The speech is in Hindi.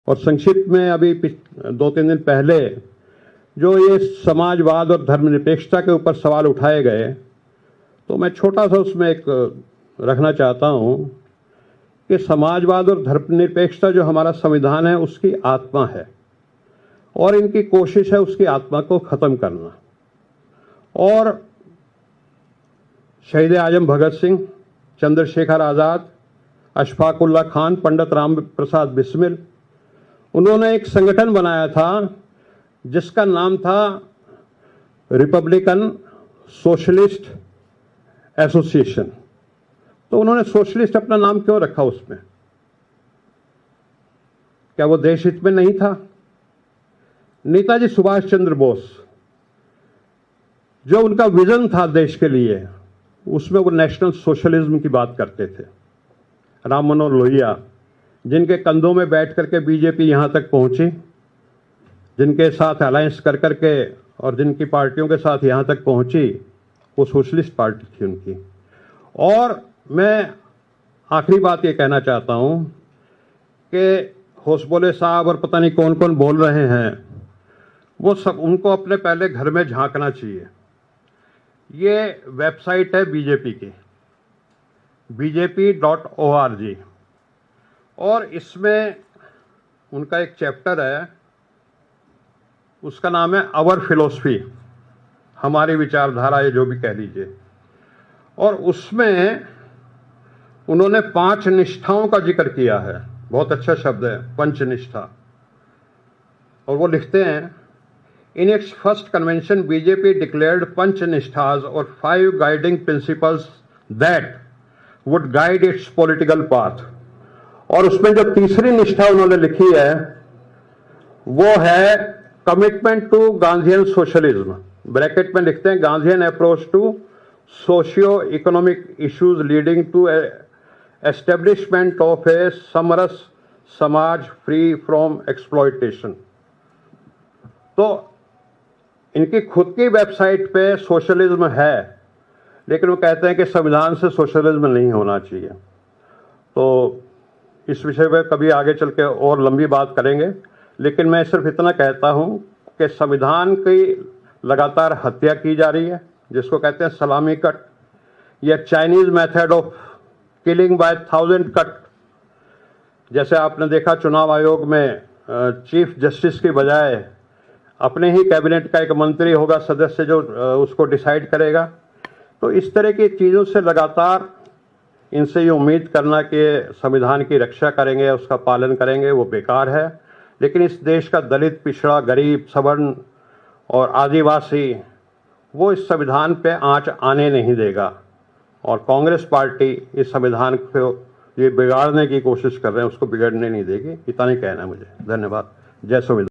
और संक्षिप्त में अभी 2-3 दिन पहले जो ये समाजवाद और धर्मनिरपेक्षता के ऊपर सवाल उठाए गए, तो मैं छोटा सा उसमें एक रखना चाहता हूँ कि समाजवाद और धर्मनिरपेक्षता जो हमारा संविधान है उसकी आत्मा है और इनकी कोशिश है उसकी आत्मा को ख़त्म करना। और शहीद आजम भगत सिंह, चंद्रशेखर आज़ाद, अशफाक उल्लाह खान, पंडित राम प्रसाद बिस्मिल, उन्होंने एक संगठन बनाया था जिसका नाम था रिपब्लिकन सोशलिस्ट एसोसिएशन। तो उन्होंने सोशलिस्ट अपना नाम क्यों रखा उसमें? क्या वो देश हित में नहीं था? नेताजी सुभाष चंद्र बोस, जो उनका विजन था देश के लिए, उसमें वो नेशनल सोशलिज्म की बात करते थे। राम मनोहर लोहिया, जिनके कंधों में बैठ करके बीजेपी यहाँ तक पहुंची, जिनके साथ अलायंस कर करके और जिनकी पार्टियों के साथ यहाँ तक पहुंची, वो सोशलिस्ट पार्टी थी उनकी। और मैं आखिरी बात ये कहना चाहता हूँ कि होसबोले साहब और पता नहीं कौन कौन बोल रहे हैं, वो सब उनको अपने पहले घर में झांकना चाहिए। ये वेबसाइट है बीजेपी की, bjp.org, और इसमें उनका एक चैप्टर है, उसका नाम है आवर फिलॉसफी, हमारी विचारधारा, ये जो भी कह लीजिए। और उसमें उन्होंने 5 निष्ठाओं का जिक्र किया है। बहुत अच्छा शब्द है, पंचनिष्ठा। और वो लिखते हैं, in its first convention BJP declared Panchnishthas और 5 guiding principles that would guide its political path. और उसमें जो तीसरी निष्ठा उन्होंने लिखी है वो है commitment to Gandhian socialism, bracket में लिखते हैं Gandhian approach to socio economic issues leading to establishment of a samaras samaj free from exploitation. तो इनकी खुद की वेबसाइट पे सोशलिज्म है, लेकिन वो कहते हैं कि संविधान से सोशलिज्म नहीं होना चाहिए। तो इस विषय पे कभी आगे चल के और लंबी बात करेंगे, लेकिन मैं सिर्फ इतना कहता हूँ कि संविधान की लगातार हत्या की जा रही है, जिसको कहते हैं सलामी कट या Chinese method of killing by 1000 cut. जैसे आपने देखा चुनाव आयोग में चीफ जस्टिस की बजाय अपने ही कैबिनेट का एक मंत्री होगा सदस्य जो उसको डिसाइड करेगा। तो इस तरह की चीज़ों से लगातार इनसे ये उम्मीद करना कि संविधान की रक्षा करेंगे, उसका पालन करेंगे, वो बेकार है। लेकिन इस देश का दलित, पिछड़ा, गरीब, सवर्ण और आदिवासी वो इस संविधान पे आंच आने नहीं देगा। और कांग्रेस पार्टी इस संविधान को ये बिगाड़ने की कोशिश कर रहे हैं, उसको बिगड़ने नहीं देगी। इतना ही कहना है मुझे। धन्यवाद। जय संविधान।